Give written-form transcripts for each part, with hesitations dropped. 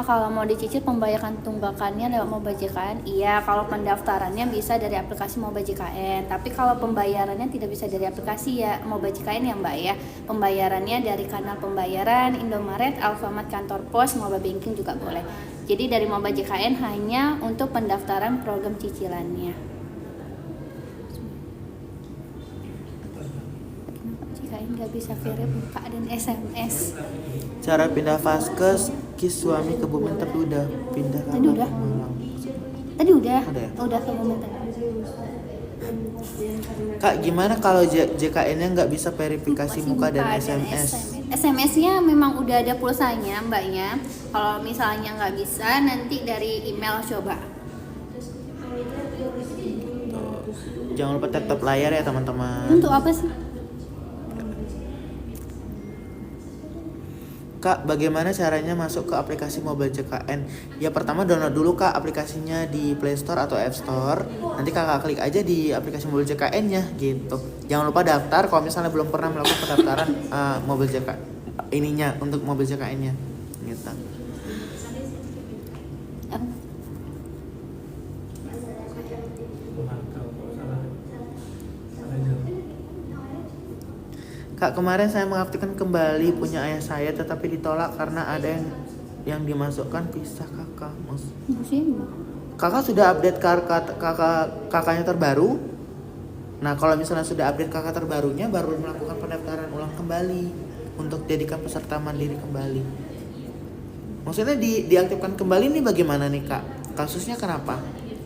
kalau mau dicicil pembayaran tunggakannya lewat Mobile JKN, iya. Kalau pendaftarannya bisa dari aplikasi Mobile JKN. Tapi kalau pembayarannya tidak bisa dari aplikasi ya Mobile JKN ya Mbak ya. Pembayarannya dari kanal pembayaran Indomaret, Alfamart, kantor pos, mobile banking juga boleh. Jadi dari Mobile JKN hanya untuk pendaftaran program cicilannya. JKN nggak bisa kirim muka dan SMS. Cara pindah vaskes kis suami ke Bumen tapi udah pindah ke Tadi udah? Tadi udah? Udah ya? Udah ke momen tadi. Kak, gimana kalau JKN-nya nggak bisa verifikasi muka dan SMS? SMS-nya memang udah ada pulsanya Mbaknya. Kalau misalnya nggak bisa, nanti dari email coba. Tuh. Jangan lupa tetap layar ya teman-teman. Untuk apa sih? Kak, bagaimana caranya masuk ke aplikasi Mobile JKN? Ya pertama download dulu Kak aplikasinya di Play Store atau App Store. Nanti Kakak klik aja di aplikasi Mobile JKN-nya gitu. Jangan lupa daftar kalau misalnya belum pernah melakukan pendaftaran Mobile JKN ininya untuk Mobile JKN-nya gitu. Kak, kemarin saya mengaktifkan kembali punya ayah saya tetapi ditolak karena ada yang dimasukkan pisah kakak. Kakak sudah update kakaknya terbaru? Nah, kalau misalnya sudah update kakak terbarunya baru melakukan pendaftaran ulang kembali untuk jadikan peserta mandiri kembali. Maksudnya diaktifkan kembali nih bagaimana nih Kak? Kasusnya kenapa?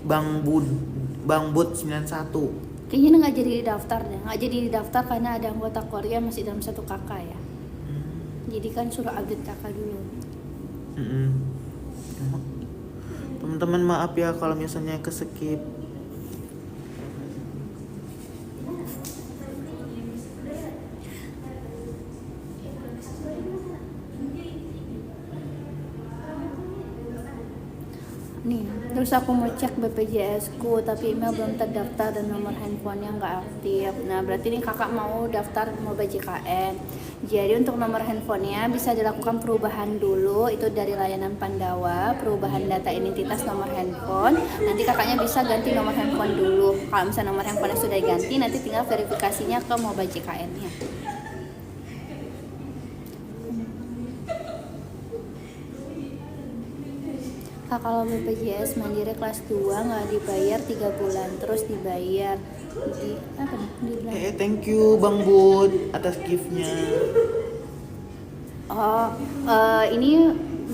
Bang Bud 91. Kayaknya nggak jadi daftar deh, nggak jadi daftar karena ada anggota keluarga masih dalam satu kakak ya. Jadi kan suruh update kakak dulu. Teman-teman maaf ya kalau misalnya keskip. Nih, terus aku mau cek BPJS ku tapi email belum terdaftar dan nomor handphonenya nggak aktif. Nah, berarti nih kakak mau daftar Mobile JKN. Jadi untuk nomor handphonenya bisa dilakukan perubahan dulu, itu dari layanan Pandawa, perubahan data identitas nomor handphone. Nanti kakaknya bisa ganti nomor handphone dulu. Kalau misalnya nomor handphonenya sudah diganti, nanti tinggal verifikasinya ke Mobile JKN-nya. Kalau BPJS Mandiri kelas 2 nggak dibayar 3 bulan, terus dibayar di apa nih? Thank you Bang Bud atas gift-nya. Ini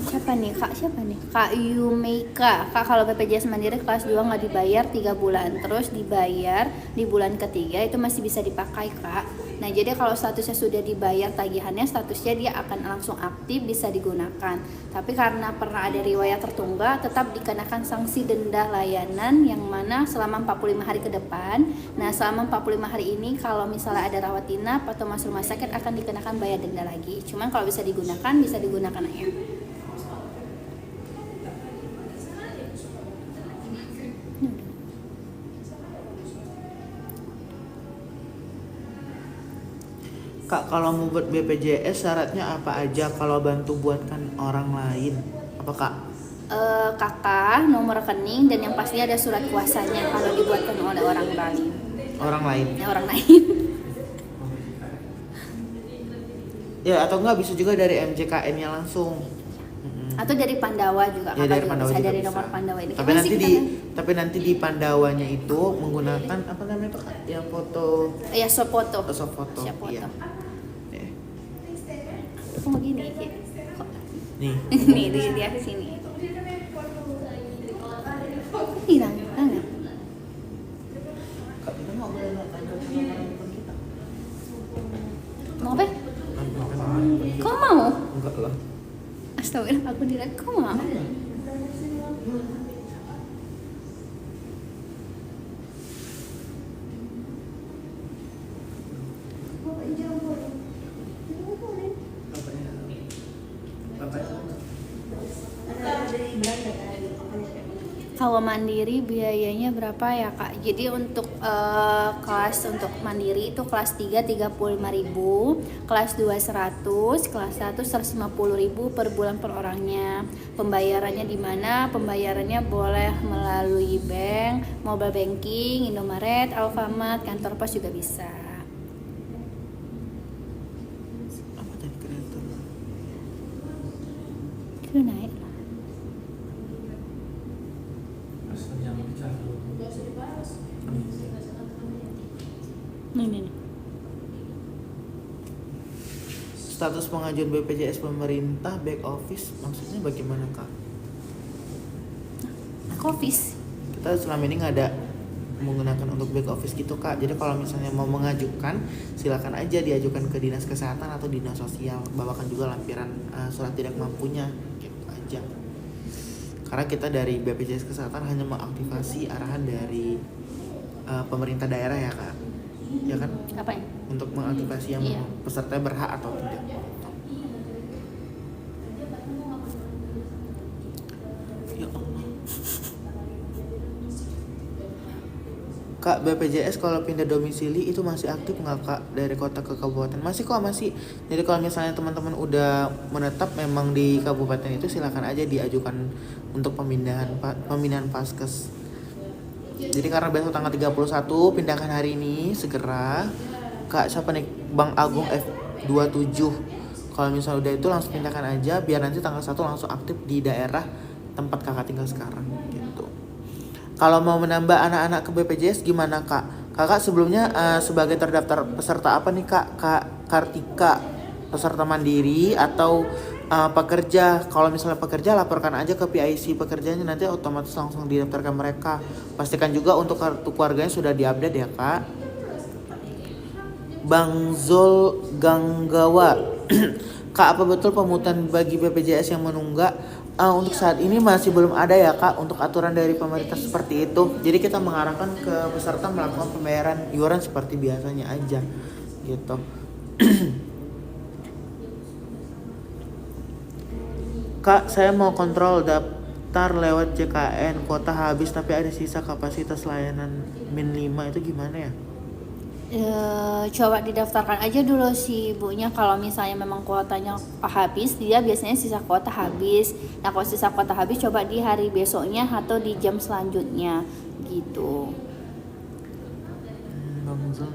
siapa nih Kak? Siapa nih? Kak Yumeika. Kak, kalau BPJS Mandiri kelas 2 nggak dibayar 3 bulan, terus dibayar di bulan ketiga itu masih bisa dipakai Kak. Nah, jadi kalau statusnya sudah dibayar tagihannya, statusnya dia akan langsung aktif, bisa digunakan. Tapi karena pernah ada riwayat tertunggak, tetap dikenakan sanksi denda layanan yang mana selama 45 hari ke depan. Nah, selama 45 hari ini kalau misalnya ada rawat inap atau masuk rumah sakit akan dikenakan bayar denda lagi. Cuman kalau bisa digunakan aja. Kak, kalau mau buat BPJS syaratnya apa aja kalau bantu buatkan orang lain? Apa Kak? Kakak, nomor rekening, dan yang pasti ada surat kuasanya kalau dibuatkan oleh orang lain. Orang lain? Ya, orang lain. Ya, atau enggak bisa juga dari MJKN-nya langsung. Atau dari Pandawa juga, Ya, dari Pandawa bisa juga dari bisa. nomor Pandawa ini. Tapi nanti di Pandawanya itu menggunakan apa namanya Kak? Yang foto. Ya, sofoto. Sofoto. Iya. Kok begini sih? Nih. Nih dia ke sini. Hilang banget. Kak, kita nggak boleh tampil sama handphone kita. Mau apa? Tampilkan Kok mau? Enggak lah. Astagfirullah, aku direct. Kok mau? Kalau mandiri biayanya berapa ya Kak? Jadi untuk kelas untuk mandiri itu kelas 3 35.000, kelas 2 100, kelas 1 150.000 per bulan per orangnya. Pembayarannya di mana? Pembayarannya boleh melalui bank, mobile banking, Indomaret, Alfamart, kantor pos juga bisa. Apa tadi kreator? Itu naik lah. Nih. Status pengajuan BPJS pemerintah back office maksudnya bagaimana kak? Office. Kita selama ini nggak ada menggunakan untuk back office gitu kak. Jadi kalau misalnya mau mengajukan silakan aja diajukan ke dinas kesehatan atau dinas sosial. Bawakan juga lampiran surat tidak mampunya gitu aja. Karena kita dari BPJS kesehatan hanya mengaktifasi arahan dari pemerintah daerah ya kak. Ya kan? Apa ya? Untuk mengaktifasi yang Iya. peserta berhak atau tidak. Ya Allah. Kak, BPJS kalau pindah domisili itu masih aktif nggak kak dari kota ke kabupaten? Masih kok, masih. Jadi kalau misalnya teman-teman udah menetap memang di kabupaten itu silakan aja diajukan untuk pemindahan paskes. Jadi karena besok tanggal 31 pindahkan hari ini segera. Kak siapa nih? Bang Agung F27. Kalau misalnya udah itu langsung pindahkan aja biar nanti tanggal 1 langsung aktif di daerah tempat kakak tinggal sekarang gitu. Kalau mau menambah anak-anak ke BPJS gimana kak? Kakak sebelumnya sebagai terdaftar peserta apa nih kak? Kak Kartika, peserta mandiri atau pekerja? Kalau misalnya pekerja laporkan aja ke PIC pekerjanya, nanti otomatis langsung didaftarkan mereka. Pastikan juga untuk kartu keluarganya sudah diupdate ya kak. Bang Zul Ganggawa Kak, apa betul pemungutan bagi BPJS yang menunggak? Untuk saat ini masih belum ada ya kak untuk aturan dari pemerintah seperti itu. Jadi kita mengarahkan ke peserta melakukan pembayaran iuran seperti biasanya aja gitu. Kak, saya mau kontrol daftar lewat JKN, kuota habis tapi ada sisa kapasitas layanan min 5 itu gimana ya? Coba didaftarkan aja dulu si ibunya. Kalau misalnya memang kuotanya habis, dia biasanya sisa kuota habis. Nah kalau sisa kuota habis coba di hari besoknya atau di jam selanjutnya gitu. Bang Zul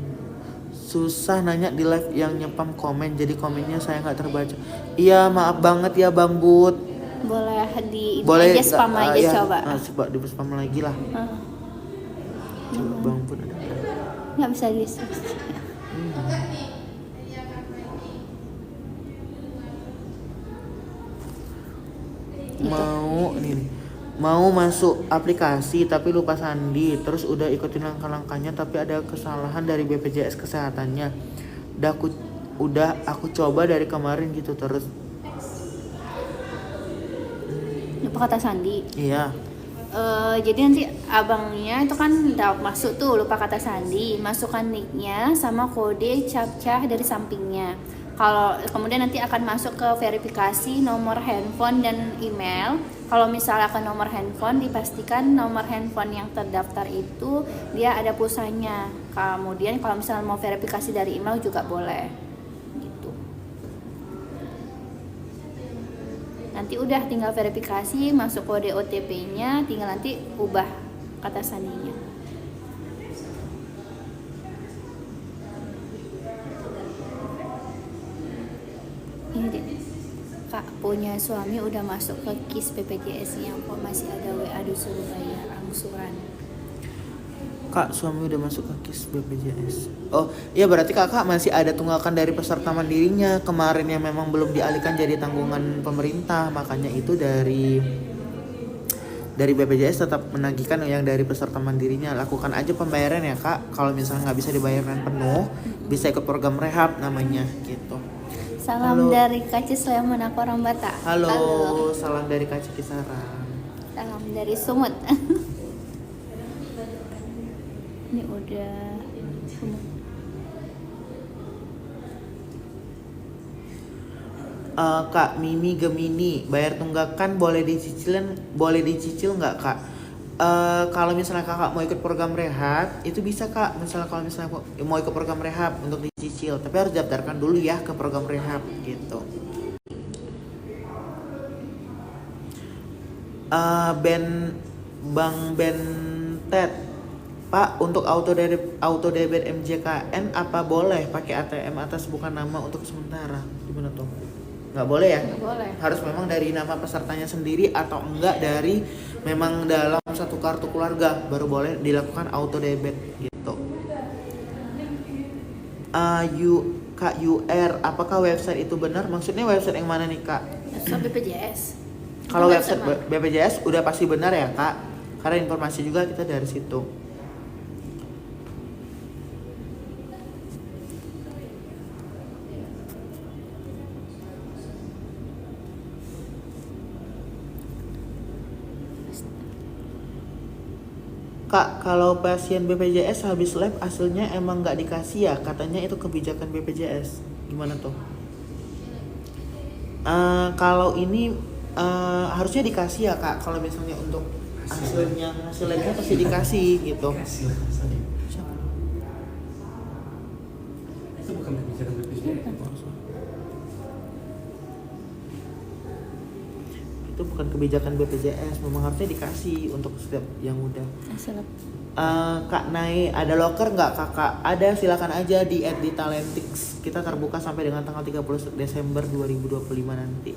susah nanya di live yang nyepam komen, jadi komennya saya nggak terbaca. Iya maaf banget ya Bang Bud. Boleh di Boleh aja spam aja ya, coba. Coba di spam lagi lah. Coba Bang Bud ada. Nggak bisa di Mau nih mau masuk aplikasi tapi lupa sandi, terus udah ikutin langkah-langkahnya tapi ada kesalahan dari BPJS kesehatannya. Udah aku coba dari kemarin gitu terus. lupa kata sandi. Iya. Jadi nanti abangnya itu kan udah masuk tuh lupa kata sandi, masukkan nicknya sama kode captcha dari sampingnya. Kalau kemudian nanti akan masuk ke verifikasi nomor handphone dan email. Kalau misalnya ke nomor handphone, dipastikan nomor handphone yang terdaftar itu dia ada pulsanya. Kemudian kalau misalnya mau verifikasi dari email juga boleh. Gitu. Nanti udah tinggal verifikasi, masuk kode OTP-nya, tinggal nanti ubah kata sandinya. Ini deh, Kak punya suami udah masuk ke KIS BPJS-nya, kok masih ada WA disuruh bayar angsuran. Kak, suami udah masuk ke KIS BPJS. Oh, iya berarti kakak masih ada tunggakan dari peserta mandirinya kemarin yang memang belum dialihkan jadi tanggungan pemerintah. Makanya itu dari BPJS tetap menagihkan yang dari peserta mandirinya. Lakukan aja pembayaran ya kak. Kalau misalnya nggak bisa dibayarkan penuh, bisa ikut program rehab namanya gitu. Salam Halo. dari Kaci Sleman, aku orang Batak. Halo, salam dari Kak Cikisaran. Salam dari Sumut. Ini udah Sumut. Kak Mimi Gemini, bayar tunggakan boleh dicicil nggak kak? Kalau misalnya kakak mau ikut program rehab itu bisa kak, misalnya kalau misalnya mau ikut program rehab untuk dicicil, tapi harus daftarkan dulu ya ke program rehab gitu. Ben Bang Bentet, Pak, untuk auto debit MJKN apa boleh pakai ATM atas bukan nama untuk sementara? Gimana tuh? Nggak boleh ya? Nggak boleh. Harus memang dari nama pesertanya sendiri atau enggak dari memang dalam satu kartu keluarga baru boleh dilakukan auto debit gitu. Kak UR, apakah website itu benar? Maksudnya website yang mana nih kak? Website BPJS. Kalau Itu website mana? BPJS udah pasti benar ya kak, karena informasi juga kita dari situ. Kak, kalau pasien BPJS habis lab hasilnya emang nggak dikasih ya? Katanya itu kebijakan BPJS. Gimana tuh? Kalau ini harusnya dikasih ya kak. Kalau misalnya untuk hasil labnya pasti dikasih gitu. Itu bukan kebijakan BPJS. Itu bukan kebijakan BPJS, memang harusnya dikasih untuk setiap yang udah. Kak Nai, ada loker nggak kakak? Ada, silakan aja di @ditalentix. Kita terbuka sampai dengan tanggal 30 Desember 2025 nanti.